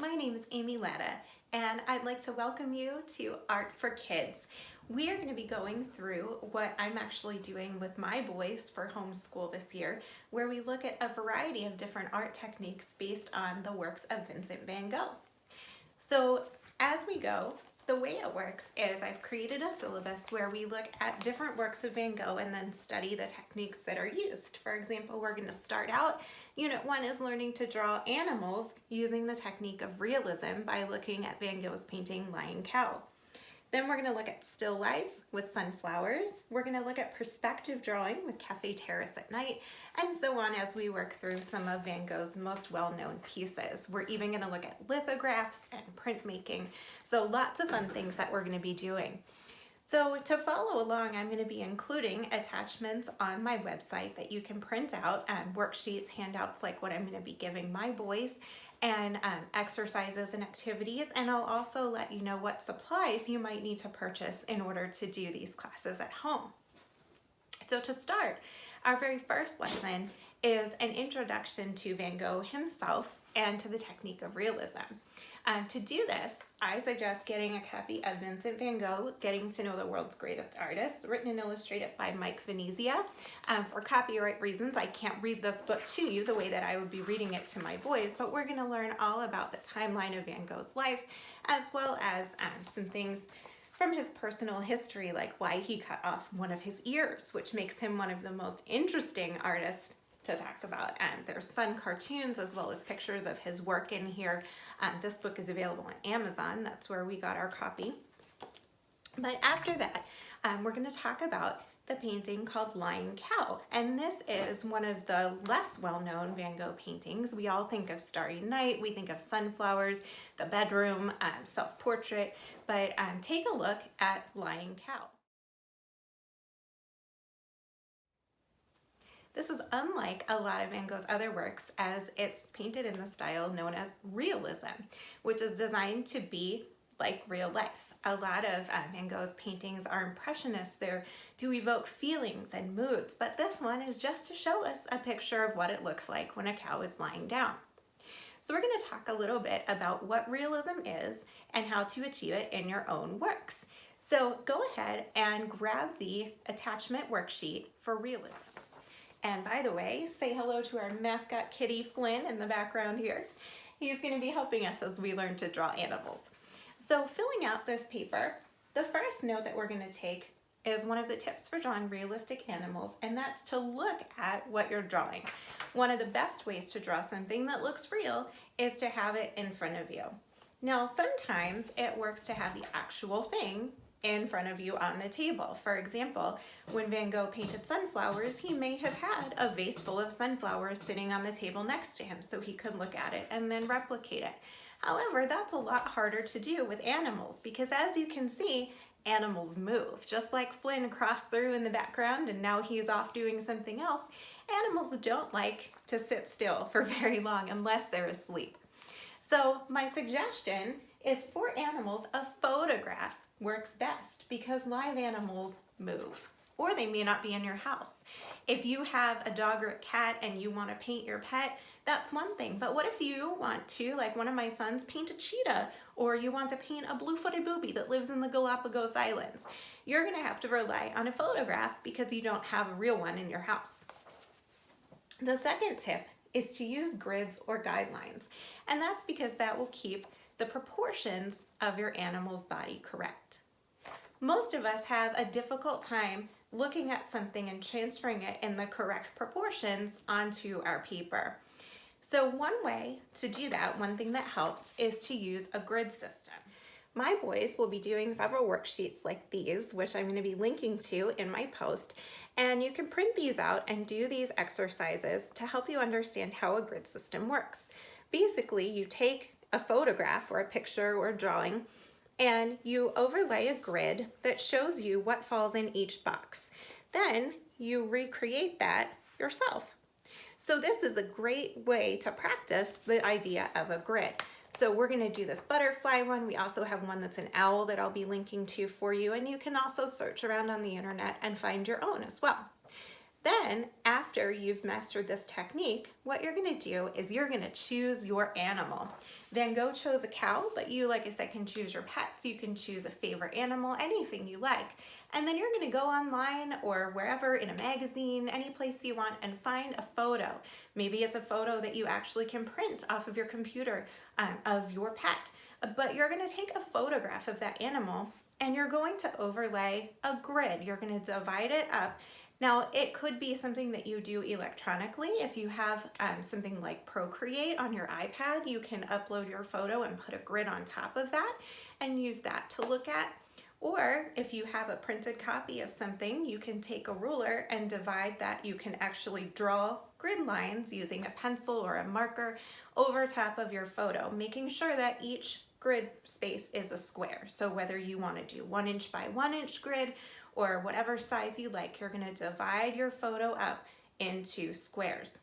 My name is Amy Latta, and I'd like to welcome you to Art for Kids. We are going to be going through what I'm actually doing with my boys for homeschool this year, where we look at a variety of different art techniques based on the works of Vincent van Gogh. So as we go, the way it works is I've created a syllabus where we look at different works of Van Gogh and then study the techniques that are used. For example, we're going to start out, Unit 1 is learning to draw animals using the technique of realism by looking at Van Gogh's painting Lying Cow. Then we're going to look at still life with sunflowers. We're going to look at perspective drawing with Cafe Terrace at Night, and so on as we work through some of Van Gogh's most well-known pieces. We're even going to look at lithographs and printmaking. So lots of fun things that we're going to be doing. So to follow along, I'm going to be including attachments on my website that you can print out, worksheets, handouts like what I'm going to be giving my boys, and exercises and activities, and I'll also let you know what supplies you might need to purchase in order to do these classes at home. So to start, our very first lesson is an introduction to Van Gogh himself and to the technique of realism. To do this, I suggest getting a copy of Vincent van Gogh, Getting to Know the World's Greatest Artists, written and illustrated by Mike Venezia. For copyright reasons, I can't read this book to you the way that I would be reading it to my boys, but we're going to learn all about the timeline of Van Gogh's life, as well as some things from his personal history, like why he cut off one of his ears, which makes him one of the most interesting artists to talk about. There's fun cartoons as well as pictures of his work in here. This book is available on Amazon. That's where we got our copy. But after that, we're going to talk about the painting called Lying Cow. And this is one of the less well-known Van Gogh paintings. We all think of Starry Night, we think of sunflowers, the bedroom, self-portrait, but take a look at Lying Cow. This is unlike a lot of Van Gogh's other works, as it's painted in the style known as realism, which is designed to be like real life. A lot of Van Gogh's paintings are impressionist. They're to evoke feelings and moods, but this one is just to show us a picture of what it looks like when a cow is lying down. So we're going to talk a little bit about what realism is and how to achieve it in your own works. So go ahead and grab the attachment worksheet for realism. And by the way, say hello to our mascot kitty Flynn in the background here. He's going to be helping us as we learn to draw animals. So filling out this paper, the first note that we're going to take is one of the tips for drawing realistic animals, and that's to look at what you're drawing. One of the best ways to draw something that looks real is to have it in front of you. Now, sometimes it works to have the actual thing in front of you on the table. For example, when Van Gogh painted sunflowers, he may have had a vase full of sunflowers sitting on the table next to him so he could look at it and then replicate it. However, that's a lot harder to do with animals because, as you can see, animals move. Just like Flynn crossed through in the background and now he's off doing something else, animals don't like to sit still for very long unless they're asleep. So my suggestion is for animals, a photograph works best because live animals move, or they may not be in your house. If you have a dog or a cat and you want to paint your pet, that's one thing. But what if you want to, like one of my sons, paint a cheetah, or you want to paint a blue-footed booby that lives in the Galapagos Islands? You're going to have to rely on a photograph because you don't have a real one in your house. The second tip is to use grids or guidelines, and that's because that will keep the proportions of your animal's body correct. Most of us have a difficult time looking at something and transferring it in the correct proportions onto our paper. So one way to do that, one thing that helps, is to use a grid system. My boys will be doing several worksheets like these, which I'm going to be linking to in my post, and you can print these out and do these exercises to help you understand how a grid system works. Basically, you take a photograph or a picture or a drawing and you overlay a grid that shows you what falls in each box. Then you recreate that yourself. So this is a great way to practice the idea of a grid. So we're going to do this butterfly one. We also have one that's an owl that I'll be linking to for you, and you can also search around on the internet and find your own as well. Then, after you've mastered this technique, what you're gonna do is you're gonna choose your animal. Van Gogh chose a cow, but you, like I said, can choose your pets. You can choose a favorite animal, anything you like. And then you're gonna go online or wherever, in a magazine, any place you want, and find a photo. Maybe it's a photo that you actually can print off of your computer of your pet. But you're gonna take a photograph of that animal and you're going to overlay a grid. You're gonna divide it up. Now, it could be something that you do electronically. If you have something like Procreate on your iPad, you can upload your photo and put a grid on top of that and use that to look at. Or if you have a printed copy of something, you can take a ruler and divide that. You can actually draw grid lines using a pencil or a marker over top of your photo, making sure that each grid space is a square. So whether you want to do 1 inch by 1 inch grid or whatever size you like, you're going to divide your photo up into squares.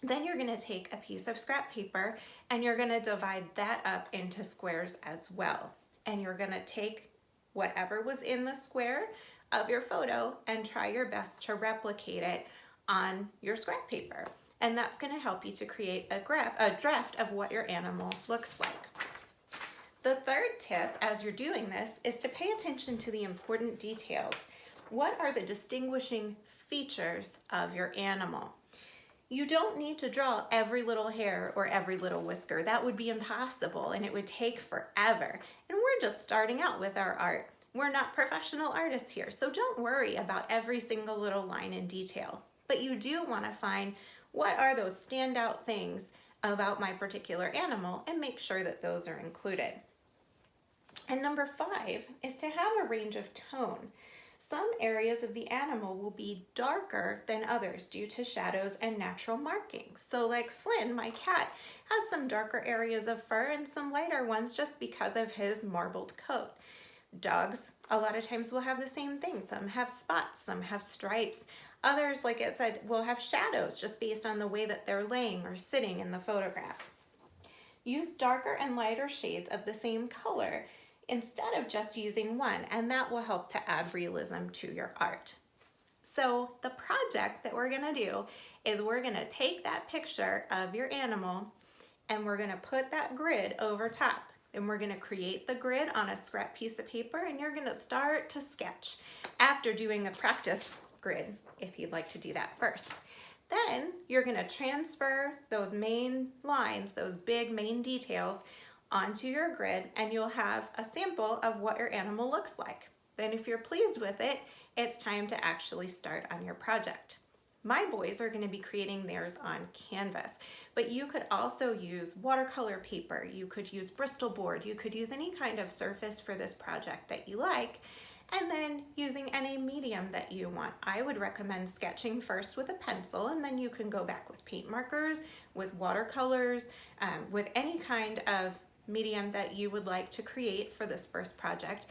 Then you're going to take a piece of scrap paper and you're going to divide that up into squares as well. And you're going to take whatever was in the square of your photo and try your best to replicate it on your scrap paper. And that's going to help you to create a draft of what your animal looks like. The third tip as you're doing this is to pay attention to the important details. What are the distinguishing features of your animal? You don't need to draw every little hair or every little whisker. That would be impossible and it would take forever. And we're just starting out with our art. We're not professional artists here, so don't worry about every single little line in detail. But you do want to find what are those standout things about my particular animal and make sure that those are included. And number 5 is to have a range of tone. Some areas of the animal will be darker than others due to shadows and natural markings. So like Flynn, my cat, has some darker areas of fur and some lighter ones just because of his marbled coat. Dogs, a lot of times, will have the same thing. Some have spots, some have stripes. Others, like it said, will have shadows just based on the way that they're laying or sitting in the photograph. Use darker and lighter shades of the same color instead of just using one, and that will help to add realism to your art. So the project that we're gonna do is we're gonna take that picture of your animal and we're gonna put that grid over top. And we're gonna create the grid on a scrap piece of paper and you're gonna start to sketch after doing a practice grid, if you'd like to do that first. Then you're gonna transfer those main lines, those big main details, onto your grid and you'll have a sample of what your animal looks like. Then if you're pleased with it, it's time to actually start on your project. My boys are going to be creating theirs on canvas, but you could also use watercolor paper, you could use Bristol board, you could use any kind of surface for this project that you like, and then using any medium that you want. I would recommend sketching first with a pencil, and then you can go back with paint markers, with watercolors, with any kind of medium that you would like to create for this first project.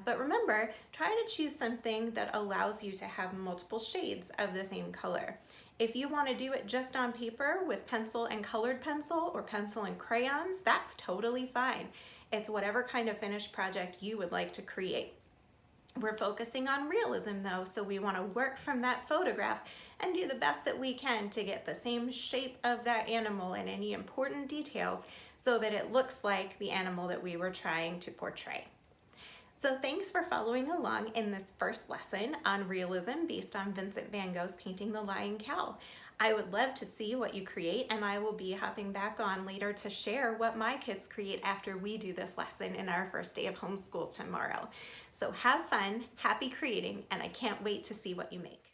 But remember, try to choose something that allows you to have multiple shades of the same color. If you want to do it just on paper with pencil and colored pencil or pencil and crayons, that's totally fine. It's whatever kind of finished project you would like to create. We're focusing on realism though, so we want to work from that photograph and do the best that we can to get the same shape of that animal and any important details so that it looks like the animal that we were trying to portray. So thanks for following along in this first lesson on realism based on Vincent van Gogh's painting The Lying Cow. I would love to see what you create, and I will be hopping back on later to share what my kids create after we do this lesson in our first day of homeschool tomorrow. So have fun, happy creating, and I can't wait to see what you make.